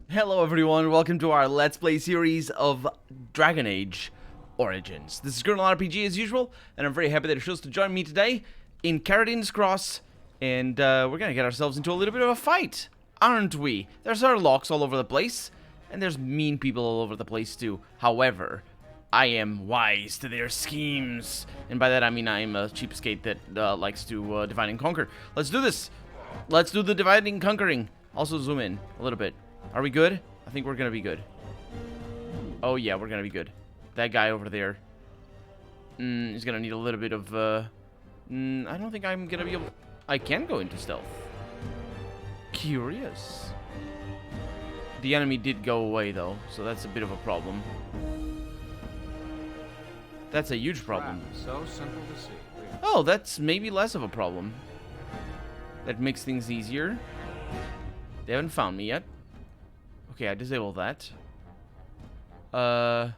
Hello everyone, welcome to our Let's Play series of Dragon Age Origins. This is Colonel RPG as usual, and I'm very happy that you chose to join me today in Caridin's Cross, and we're gonna get ourselves into a little bit of a fight, aren't we? There's locks all over the place, and there's mean people all over the place too. However, I am wise to their schemes, and by that I mean I'm a cheapskate that likes to divide and conquer. Let's do this! Let's do the dividing and conquering. Also zoom in a little bit. Are we good? I think we're gonna be good. Oh yeah, we're gonna be good. That guy over there, he's gonna need a little bit of, I don't think I'm gonna be able... I can go into stealth. Curious. The enemy did go away though, so that's a bit of a problem. That's a huge problem. So simple to see. Oh, that's maybe less of a problem. That makes things easier. They haven't found me yet. Okay, I disabled that. I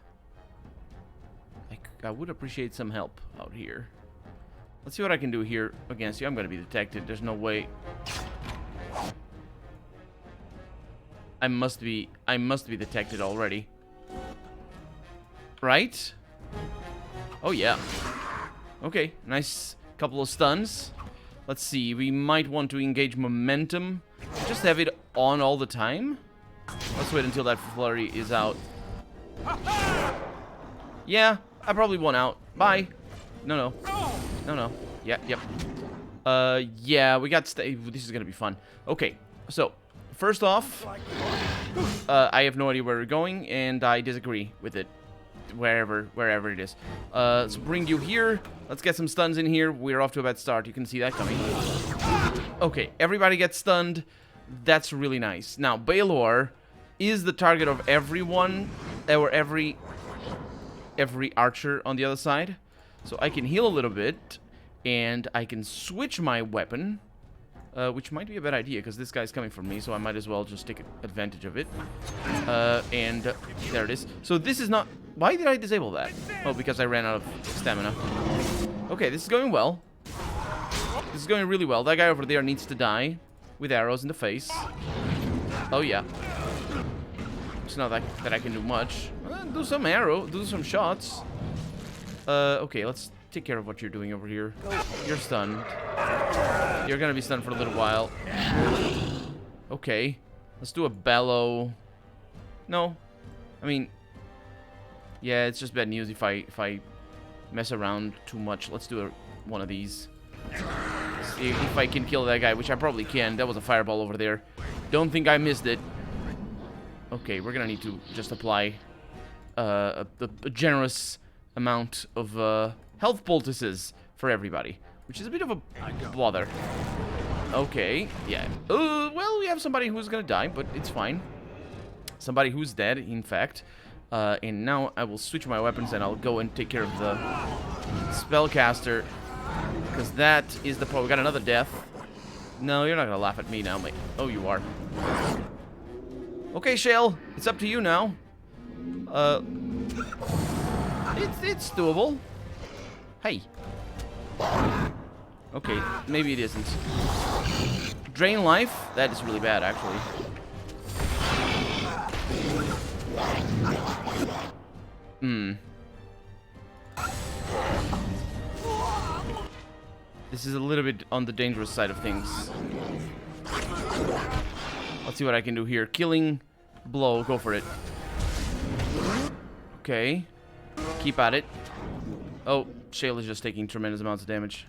would appreciate some help out here. Let's see what I can do here against you. I'm gonna be detected. There's no way. I must be detected already. Right? Oh yeah. Okay, nice couple of stuns. Let's see. We might want to engage momentum. Just have it on all the time. Let's wait until that flurry is out. Yeah, I probably won out. Bye. No. Yeah, yep. Yeah, we got this is gonna be fun. Okay, so first off, I have no idea where we're going, and I disagree with it. Wherever it is. Let's bring you here. Let's get some stuns in here. We're off to a bad start. You can see that coming. Okay, everybody gets stunned. That's really nice. Now, Baylor is the target of everyone, or every archer on the other side. So I can heal a little bit, and I can switch my weapon, which might be a bad idea, because this guy's coming for me, so I might as well just take advantage of it. And there it is. So this is not... Why did I disable that? Oh, because I ran out of stamina. Okay, this is going well. This is going really well. That guy over there needs to die with arrows in the face. Oh, yeah. It's not that I can do much. Do some shots. Okay, let's take care of what you're doing over here. You're stunned. You're gonna be stunned for a little while. Okay. Let's do a bellow. No. I mean... Yeah, it's just bad news if I mess around too much. Let's do one of these. See if I can kill that guy, which I probably can. That was a fireball over there. Don't think I missed it. Okay, we're gonna need to just apply a generous amount of health poultices for everybody, which is a bit of a bother. Okay, yeah. Well, we have somebody who's gonna die, but it's fine. Somebody who's dead, in fact. And now I will switch my weapons and I'll go and take care of the spellcaster, because that is the problem. We got another death. No, you're not gonna laugh at me now, mate. Oh, you are. Okay, Shale, it's up to you now. It's doable. Hey. Okay, maybe it isn't. Drain life? That is really bad, actually. This is a little bit on the dangerous side of things. Let's see what I can do here. Killing blow, go for it. Okay. Keep at it. Oh, Shale is just taking tremendous amounts of damage.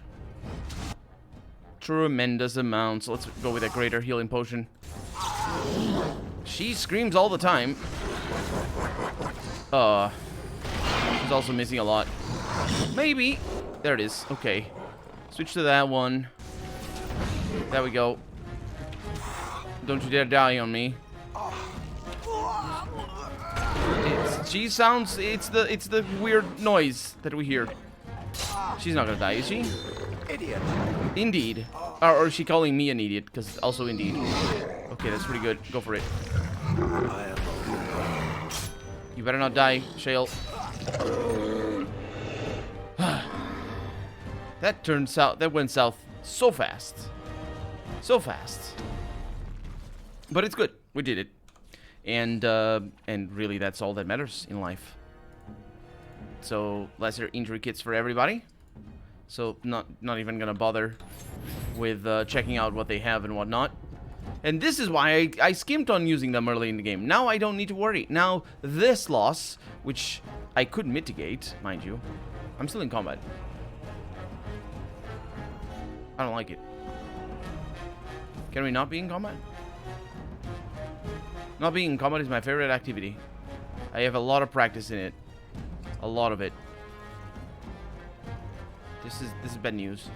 Tremendous amounts. Let's go with a greater healing potion. She screams all the time. She's also missing a lot. Maybe. There it is. Okay. Switch to that one. There we go. Don't you dare die on me. She sounds... It's the weird noise that we hear. She's not gonna die, is she? Idiot. Indeed. Or is she calling me an idiot? Because also indeed. Okay, that's pretty good. Go for it. You better not die, Shale. That went south so fast. So fast. But it's good. We did it. And really, that's all that matters in life. So, lesser injury kits for everybody. So, not even gonna bother with checking out what they have and whatnot. And this is why I skimped on using them early in the game. Now I don't need to worry. Now, this loss, which I could mitigate, mind you. I'm still in combat. I don't like it. Can we not be in combat? Not being in combat is my favorite activity. I have a lot of practice in it. A lot of it. This is bad news.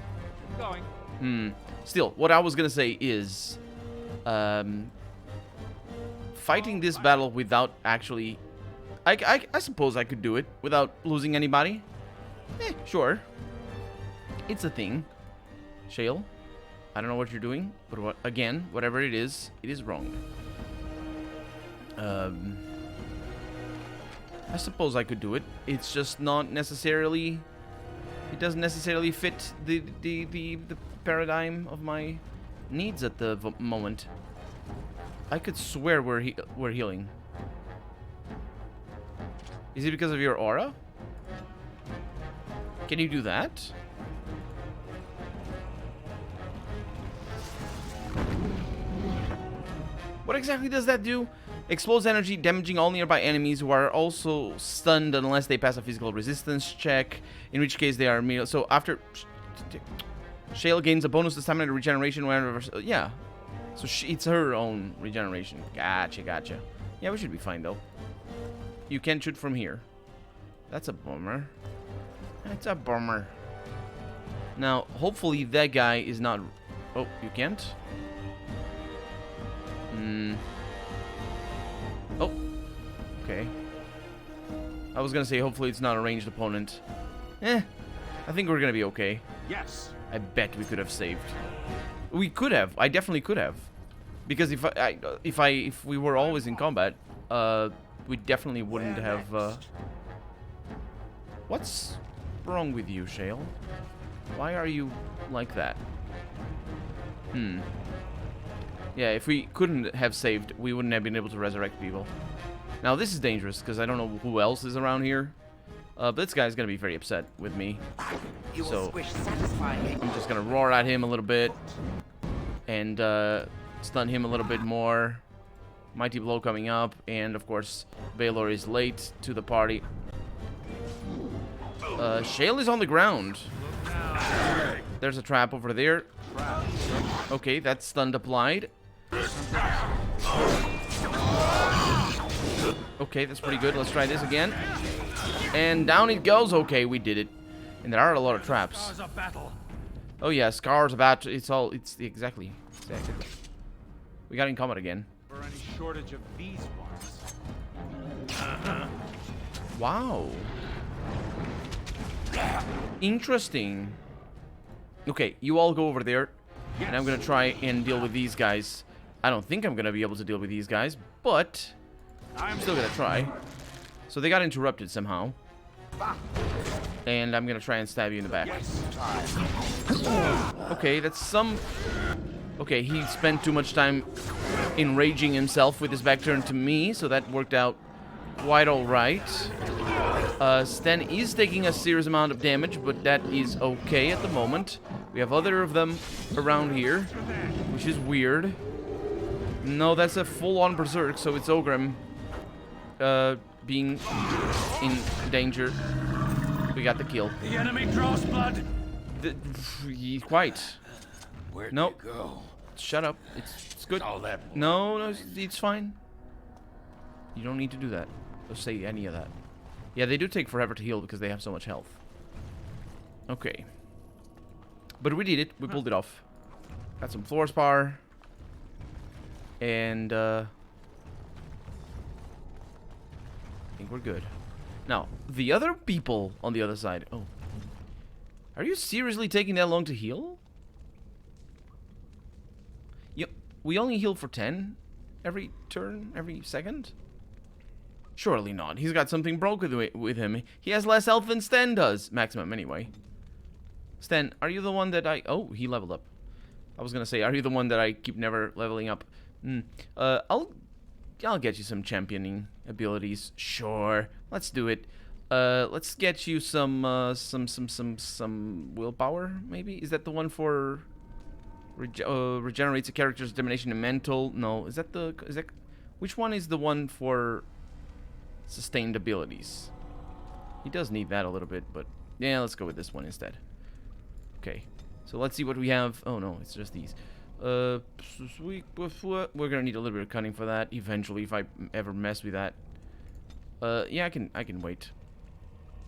Going. Still, what I was gonna say is, fighting this battle without actually, I suppose I could do it without losing anybody. Sure. It's a thing. Shale, I don't know what you're doing, but whatever it is wrong. I suppose I could do it. It's just not necessarily. It doesn't necessarily fit the paradigm of my needs at the moment. I could swear we're healing. Is it because of your aura? Can you do that? What exactly does that do? Explodes energy, damaging all nearby enemies who are also stunned unless they pass a physical resistance check, in which case they are immune. So after Shale gains a bonus to stamina regeneration whenever. Yeah. So it's her own regeneration. Gotcha. Yeah, we should be fine though. You can't shoot from here. That's a bummer. That's a bummer. Now, hopefully that guy is not. Oh, you can't? Oh. Okay. I was gonna say, hopefully it's not a ranged opponent. I think we're gonna be okay. Yes. I bet we could have saved. We could have. I definitely could have. Because if we were always in combat, we definitely wouldn't have. What's wrong with you, Shale? Why are you like that? Yeah, if we couldn't have saved, we wouldn't have been able to resurrect people. Now, this is dangerous, because I don't know who else is around here. But this guy's going to be very upset with me. So, I'm just going to roar at him a little bit. And stun him a little bit more. Mighty Blow coming up. And, of course, Baylor is late to the party. Shale is on the ground. There's a trap over there. Okay, that's stunned applied. Okay, that's pretty good. Let's try this again. And down it goes. Okay, we did it. And there are a lot of traps. Oh yeah, scars about. It's exactly. We got in combat again. For any shortage of these ones. Wow. Interesting. Okay, you all go over there. Yes. And I'm gonna try and deal with these guys. I don't think I'm gonna be able to deal with these guys, but I'm still gonna try. So they got interrupted somehow. And I'm gonna try and stab you in the back. Okay, that's some. Okay, he spent too much time enraging himself with his back turned to me, so that worked out quite alright. Sten is taking a serious amount of damage, but that is okay at the moment. We have other of them around here, which is weird. No, that's a full-on berserk, so it's Ogre being in danger. We got the kill. The enemy draws blood. Quite. Where'd nope. you go? Shut up. It's good. All that. No, it's fine. You don't need to do that. Don't say any of that. Yeah, they do take forever to heal because they have so much health. Okay. But we did it. We pulled it off. Got some floor spar. And, I think we're good. Now, the other people on the other side. Oh. Are you seriously taking that long to heal? We only heal for 10 every turn, every second? Surely not. He's got something broken with him. He has less health than Sten does. Maximum, anyway. Sten, are you the one that I... Oh, he leveled up. I was gonna say, are you the one that I keep never leveling up? I'll I'll get you some championing abilities. Sure, let's do it. Let's get you some willpower. Maybe is that the one for regenerates a character's determination and mental? No, is that which one is the one for sustained abilities? He does need that a little bit, but yeah, let's go with this one instead. Okay, so let's see what we have. Oh no, it's just these. We're gonna need a little bit of cunning for that eventually if I ever mess with that. Yeah, I can wait.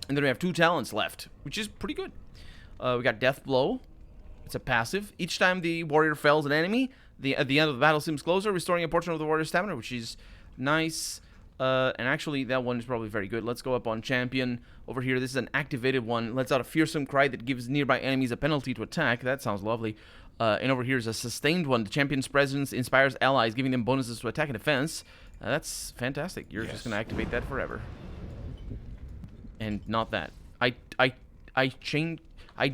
And then we have 2 talents left, which is pretty good. We got Death Blow. It's a passive. Each time the warrior fells an enemy, at the end of the battle seems closer, restoring a portion of the warrior's stamina, which is nice. And actually, that one is probably very good. Let's go up on champion. Over here, this is an activated one. Lets out a fearsome cry that gives nearby enemies a penalty to attack. That sounds lovely. And over here is a sustained one. The champion's presence inspires allies, giving them bonuses to attack and defense. That's fantastic. You're just going to activate that forever. And not that. I changed... I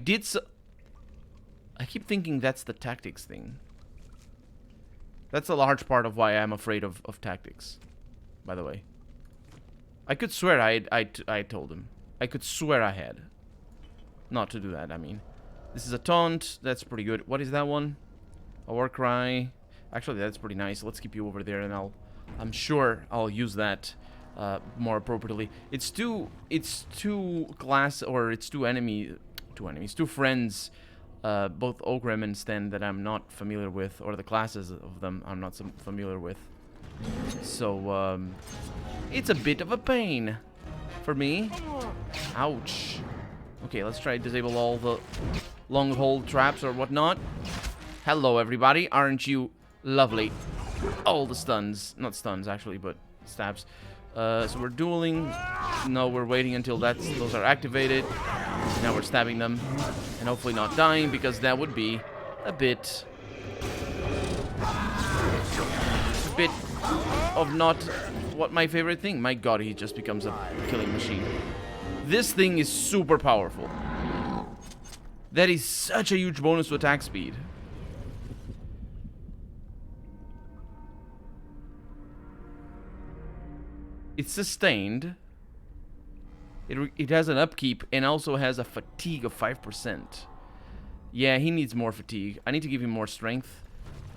keep thinking that's the tactics thing. That's a large part of why I'm afraid of tactics. By the way, I could swear I told him. I could swear I had. Not to do that, I mean. This is a taunt. That's pretty good. What is that one? A war cry. Actually, that's pretty nice. Let's keep you over there, and I'm sure I'll use that more appropriately. It's two friends, both Ogre and Sten, that I'm not familiar with, or the classes of them I'm not familiar with. So, it's a bit of a pain for me. Ouch. Okay, let's try to disable all the long hold traps or whatnot. Hello, everybody. Aren't you lovely? All the stuns. Not stuns, actually, but stabs. So we're dueling. No, we're waiting until those are activated. Now we're stabbing them. And hopefully not dying, because that would be a bit of not what my favorite thing. My god, he just becomes a killing machine. This thing is super powerful. That is such a huge bonus to attack speed. It's sustained. It has an upkeep and also has a fatigue of 5%. Yeah, he needs more fatigue. I need to give him more strength.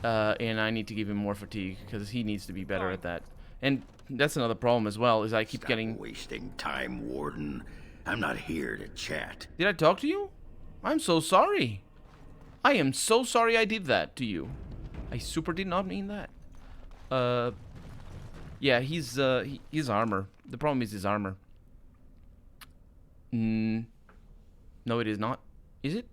And I need to give him more fatigue because he needs to be better at that. And that's another problem as well, is I keep getting... wasting time, Warden. I'm not here to chat. Did I talk to you? I'm so sorry. I am so sorry I did that to you. I super did not mean that. Yeah, his armor. The problem is his armor. No, it is not. Is it?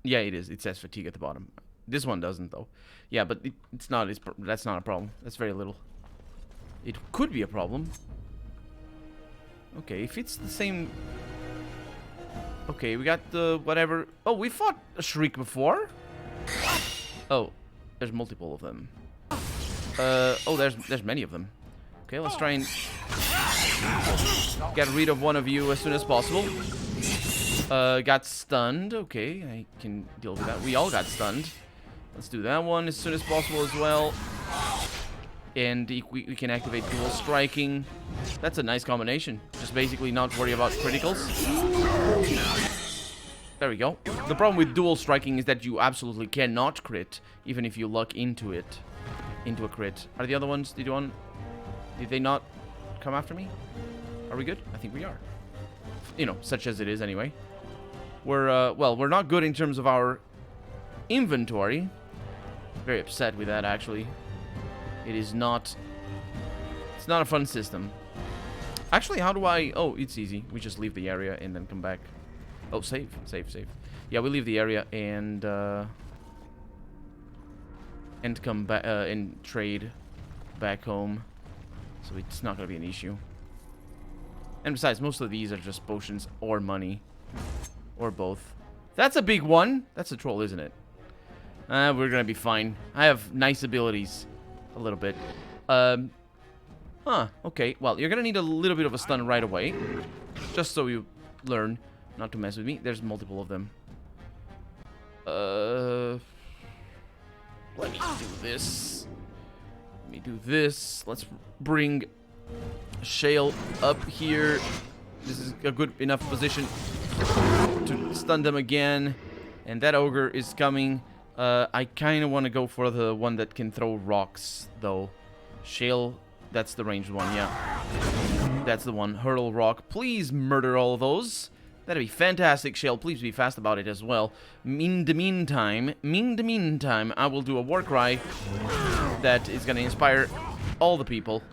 Yeah, it is. It says fatigue at the bottom. This one doesn't, though. Yeah, but it's not. That's not a problem. That's very little. It could be a problem. Okay, if it's the same... Okay, we got the whatever... Oh, we fought a Shriek before? Oh, there's multiple of them. Oh, there's many of them. Okay, let's try and get rid of one of you as soon as possible. Got stunned. Okay, I can deal with that. We all got stunned. Let's do that one as soon as possible as well. And we can activate dual striking. That's a nice combination. Just basically not worry about criticals. There we go. The problem with dual striking is that you absolutely cannot crit, even if you luck into it. Into a crit. Are the other ones, did they not come after me? Are we good? I think we are. You know, such as it is anyway. We're, well, we're not good in terms of our inventory. Very upset with that, actually. It is not... It's not a fun system. Actually, how do I... Oh, it's easy. We just leave the area and then come back. Oh, save. Yeah, we leave the area and come back and trade back home. So it's not going to be an issue. And besides, most of these are just potions or money. Or both. That's a big one. That's a troll, isn't it? We're going to be fine. I have nice abilities. A little bit. Okay. Well, you're going to need a little bit of a stun right away. Just so you learn not to mess with me. There's multiple of them. Let me do this. Let me do this. Let's bring Shale up here. This is a good enough position to stun them again. And that ogre is coming. I kind of want to go for the one that can throw rocks, though. Shale, that's the ranged one, yeah. That's the one. Hurl rock. Please murder all of those. That'd be fantastic, Shale. Please be fast about it as well. In the meantime, I will do a war cry that is going to inspire all the people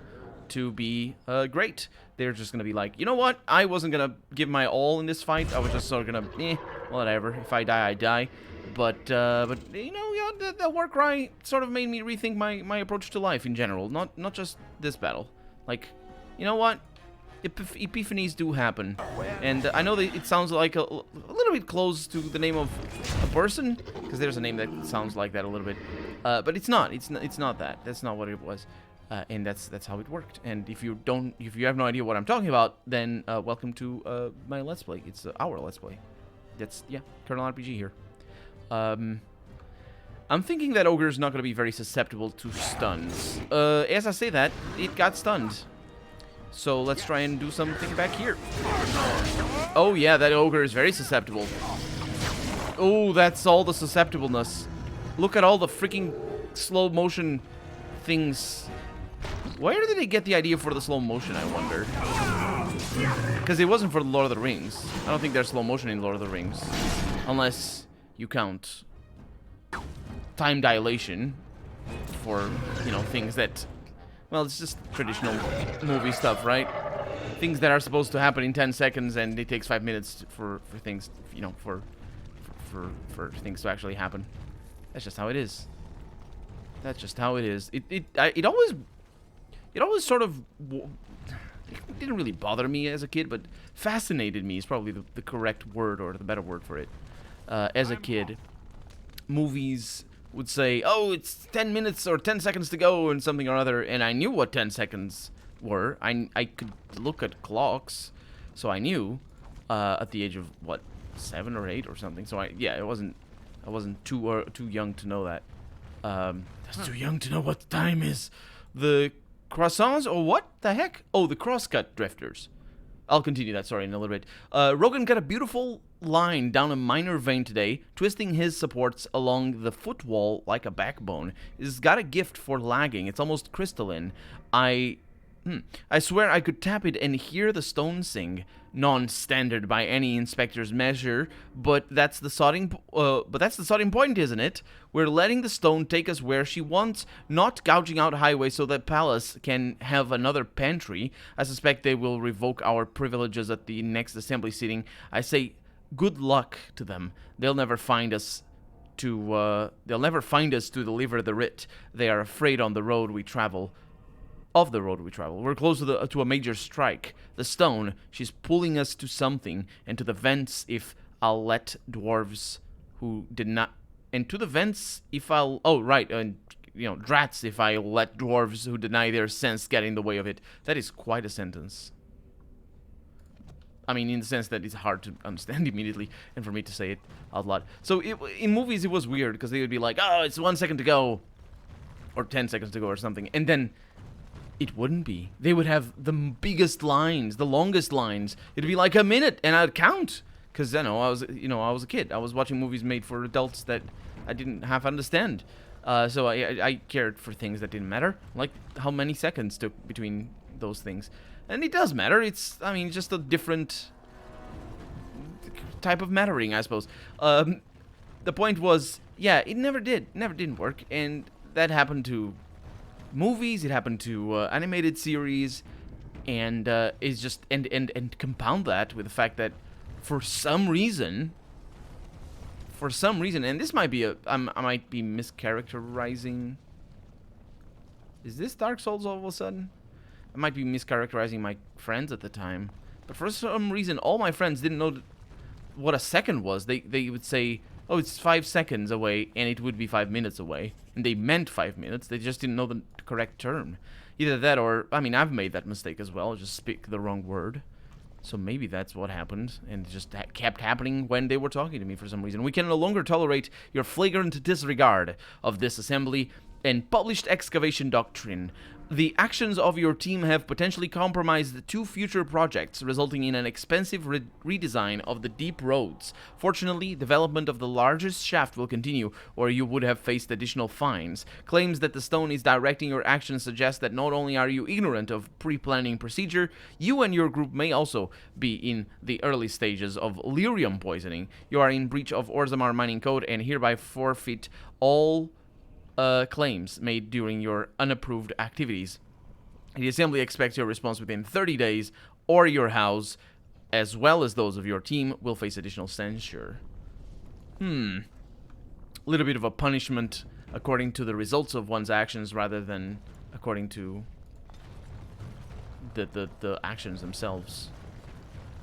to be great. They're just going to be like, you know what? I wasn't going to give my all in this fight. I was just sort of going to, whatever. If I die, I die. But you know, yeah, the war cry sort of made me rethink my approach to life in general. Not just this battle. Like, you know what? Epiphanies do happen, and I know that it sounds like a little bit close to the name of a person, because there's a name that sounds like that a little bit, but it's not. It's not that. That's not what it was, and that's how it worked. And if you have no idea what I'm talking about, then welcome to my Let's Play. It's our Let's Play. That's Colonel RPG here. I'm thinking that Ogre is not going to be very susceptible to stuns. As I say that, it got stunned. So let's try and do something back here. Oh yeah, that ogre is very susceptible. Oh, that's all the susceptibleness. Look at all the freaking slow motion things. Where did they get the idea for the slow motion, I wonder? Because it wasn't for Lord of the Rings. I don't think there's slow motion in Lord of the Rings. Unless you count time dilation for, you know, things that... Well, it's just traditional movie stuff, right? Things that are supposed to happen in 10 seconds, and it takes 5 minutes for things, you know, for things to actually happen. That's just how it is. That's just how it is. It always sort of... It didn't really bother me as a kid, but fascinated me is probably the correct word, or the better word for it. As a kid, movies would say, oh, it's 10 minutes or 10 seconds to go and something or other, and I knew what 10 seconds were. I could look at clocks, so I knew at the age of, what, 7 or 8 or something. So I wasn't too young to know that. That's too young to know what the time is. The croissants, or what the heck? Oh, the crosscut drifters. I'll continue that story in a little bit. Rogan got a beautiful line down a minor vein today, twisting his supports along the footwall like a backbone. He's got a gift for lagging. It's almost crystalline. I swear I could tap it and hear the stone sing. Non-standard by any inspector's measure, but that's the starting point, isn't it? We're letting the stone take us where she wants, not gouging out highways so that Palace can have another pantry. I suspect they will revoke our privileges at the next assembly sitting. I say, good luck to them. They'll never find us to deliver the writ. They are afraid on the road we travel. We're close to a major strike. The stone, she's pulling us to something, and to the vents if I'll let dwarves who did not, and to the vents if I'll, oh right, and you know, drats if I let dwarves who deny their sense get in the way of it. That is quite a sentence. I mean, in the sense that it's hard to understand immediately, and for me to say it out loud. So in movies it was weird, because they would be like, oh, it's 1 second to go, or 10 seconds to go, or something, and then it wouldn't be. They would have the biggest lines, the longest lines. It'd be like a minute, and I'd count. Because, I was a kid. I was watching movies made for adults that I didn't half understand. So I cared for things that didn't matter. Like how many seconds took between those things. And it does matter. It's, I mean, just a different type of mattering, I suppose. The point was, yeah, it never didn't work. And that happened to movies, it happened to animated series, and it's just and compound that with the fact that for some reason, and this might be I might be mischaracterizing. Is this Dark Souls all of a sudden? I might be mischaracterizing my friends at the time, but for some reason, all my friends didn't know what a second was. They would say, oh, it's 5 seconds away, and it would be 5 minutes away. And they meant 5 minutes. They just didn't know the correct term. Either that or, I mean, I've made that mistake as well. Just speak the wrong word. So maybe that's what happened. And it just kept happening when they were talking to me for some reason. We can no longer tolerate your flagrant disregard of this assembly. and published excavation doctrine. The actions of your team have potentially compromised 2 future projects, resulting in an expensive redesign of the deep roads. Fortunately, development of the largest shaft will continue, or you would have faced additional fines. Claims that the stone is directing your actions suggest that not only are you ignorant of pre-planning procedure, you and your group may also be in the early stages of lyrium poisoning. You are in breach of Orzammar mining code and hereby forfeit all claims made during your unapproved activities. The Assembly expects your response within 30 days, or your house, as well as those of your team, will face additional censure. A little bit of a punishment according to the results of one's actions rather than according to the actions themselves.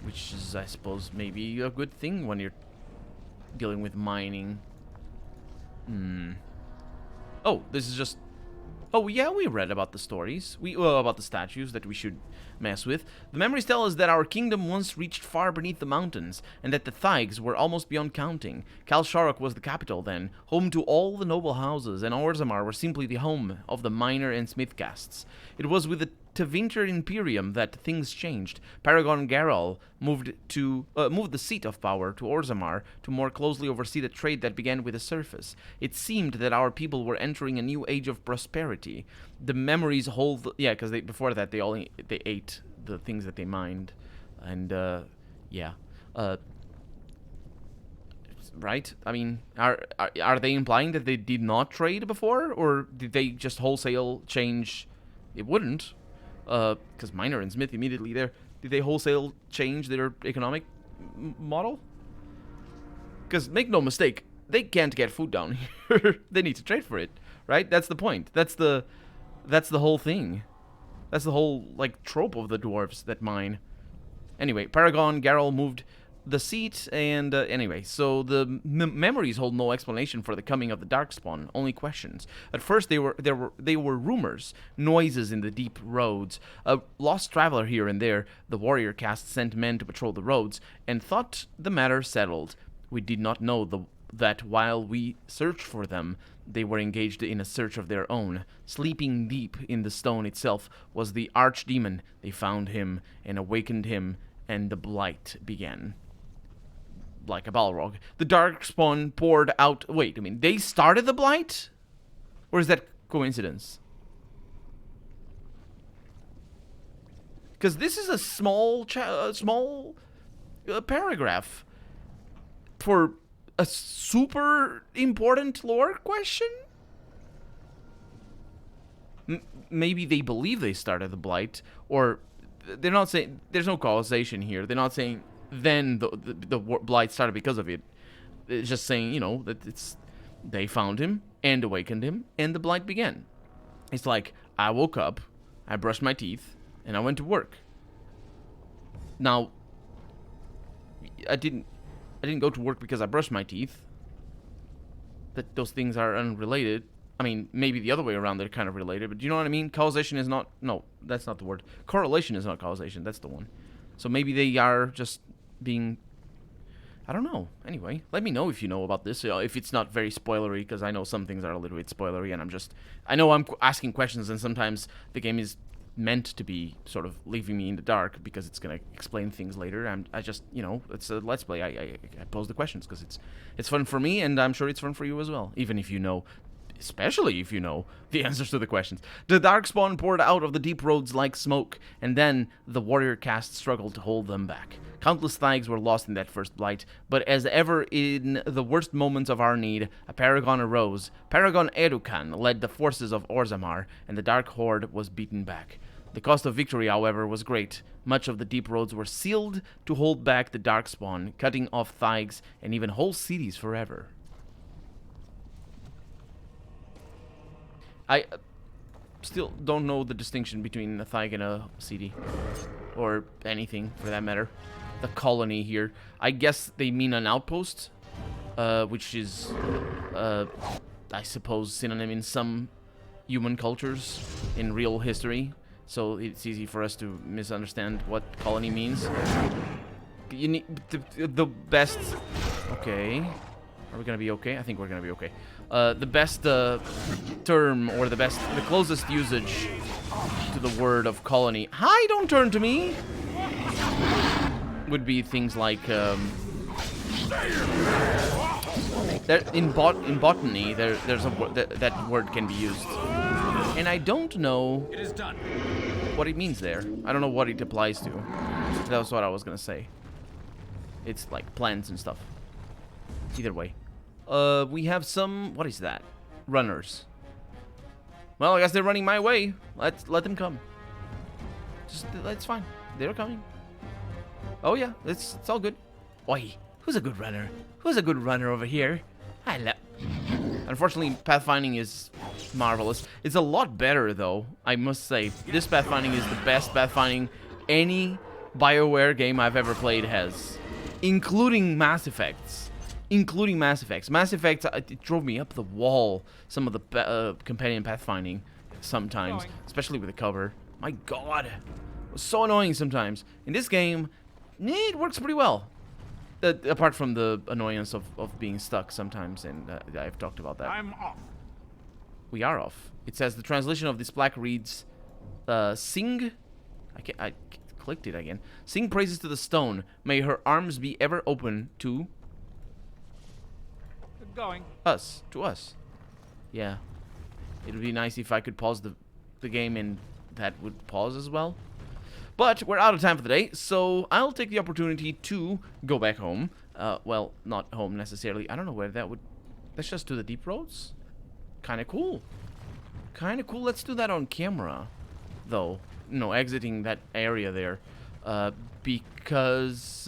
Which is, I suppose, maybe a good thing when you're dealing with mining. Oh, this is just... Oh, yeah, we read about the stories. About the statues that we should mess with. The memories tell us that our kingdom once reached far beneath the mountains, and that the Thaigs were almost beyond counting. Kalsharok was the capital then, home to all the noble houses, and Orzammar were simply the home of the miner and smith castes. It was with the Tevinter Imperium that things changed. Paragon Garol moved the seat of power to Orzammar to more closely oversee the trade that began with the surface. It seemed that our people were entering a new age of prosperity. The memories hold... Yeah, because before that they ate the things that they mined. And, yeah. Right? I mean, are they implying that they did not trade before? Or did they just wholesale change... It wouldn't. Because miner and smith immediately there. Did they wholesale change their economic model? Because make no mistake, they can't get food down here. They need to trade for it, right? That's the point. That's the whole thing. That's the whole, like, trope of the dwarves that mine. Anyway, Paragon Garol moved the seat, and anyway, so the memories hold no explanation for the coming of the Darkspawn, only questions. At first, they were rumors, noises in the deep roads. A lost traveler here and there, the warrior caste sent men to patrol the roads, and thought the matter settled. We did not know that while we searched for them, they were engaged in a search of their own. Sleeping deep in the stone itself was the archdemon. They found him and awakened him, and the blight began. Like a Balrog. The Darkspawn poured out... Wait, I mean, they started the blight? Or is that coincidence? Because this is a small paragraph for a super important lore question? Maybe they believe they started the blight, or they're not saying... There's no causation here. They're not saying... Then the blight started because of it. It's just saying, you know, that they found him and awakened him, and the blight began. It's like, I woke up, I brushed my teeth, and I went to work. Now, I didn't go to work because I brushed my teeth. That those things are unrelated. I mean, maybe the other way around, they're kind of related, but do you know what I mean? Causation is not... No, that's not the word. Correlation is not causation, that's the one. So maybe they are just being... I don't know. Anyway, let me know if you know about this, if it's not very spoilery, because I know some things are a little bit spoilery, and I know I'm asking questions, and sometimes the game is meant to be sort of leaving me in the dark, because it's going to explain things later. I just, you know, it's a Let's Play. I pose the questions, because it's fun for me, and I'm sure it's fun for you as well, even if you know... Especially if you know the answers to the questions. The Darkspawn poured out of the deep roads like smoke, and then the warrior caste struggled to hold them back. Countless Thaigs were lost in that first blight, but as ever in the worst moments of our need, a paragon arose. Paragon Edukan led the forces of Orzammar, and the Dark Horde was beaten back. The cost of victory, however, was great. Much of the deep roads were sealed to hold back the Darkspawn, cutting off Thaigs and even whole cities forever. I still don't know the distinction between a Thaig and a CD. Or anything, for that matter. The colony here. I guess they mean an outpost. Which is, I suppose, synonym in some human cultures in real history. So it's easy for us to misunderstand what colony means. You need the best... Okay. Are we gonna be okay? I think we're gonna be okay. The best term, or the closest usage to the word of colony. Hi, don't turn to me! Would be things like, in botany, there's a that word can be used. And I don't know It is done. what it means there. I don't know what it applies to. That was what I was gonna say. It's like plants and stuff. Either way. We have some... What is that? Runners. Well, I guess they're running my way. Let them come. That's fine. They're coming. Oh yeah, it's all good. Oi, who's a good runner? Who's a good runner over here? Hello. Unfortunately, pathfinding is marvelous. It's a lot better, though, I must say. This pathfinding is the best pathfinding any BioWare game I've ever played has. Including Mass Effects. Mass Effect, it drove me up the wall, some of the companion pathfinding sometimes. Especially with the cover. My god. It was so annoying sometimes. In this game, it works pretty well. Apart from the annoyance of being stuck sometimes, and I've talked about that. I'm off. We are off. It says the translation of this plaque reads, Sing... I clicked it again. Sing praises to the stone. May her arms be ever open to... Going. Us. To us. Yeah. It would be nice if I could pause the game and that would pause as well. But we're out of time for the day, so I'll take the opportunity to go back home. Well, not home necessarily. I don't know where that would... Let's just do the deep roads. Kind of cool. Kind of cool. Let's do that on camera, though. No, exiting that area there. Because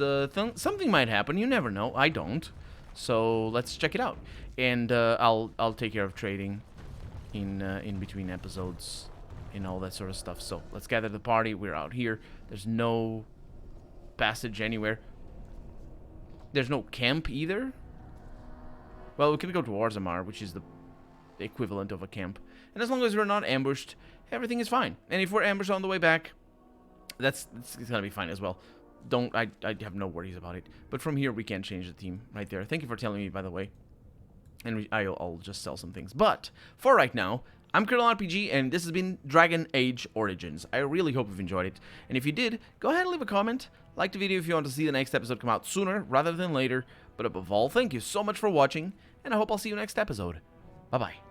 something might happen. You never know. I don't. So let's check it out. And I'll take care of trading in between episodes. And all that sort of stuff. So let's gather the party. We're out here. There's no passage anywhere. There's no camp either. Well, we could go to Orzammar, which is the equivalent of a camp. And as long as we're not ambushed, everything is fine. And if we're ambushed on the way back, it's gonna be fine as well. I have no worries about it. But from here, we can change the team right there. Thank you for telling me, by the way. And I'll just sell some things. But for right now, I'm Caridin RPG, and this has been Dragon Age Origins. I really hope you've enjoyed it. And if you did, go ahead and leave a comment. Like the video if you want to see the next episode come out sooner rather than later. But above all, thank you so much for watching, and I hope I'll see you next episode. Bye-bye.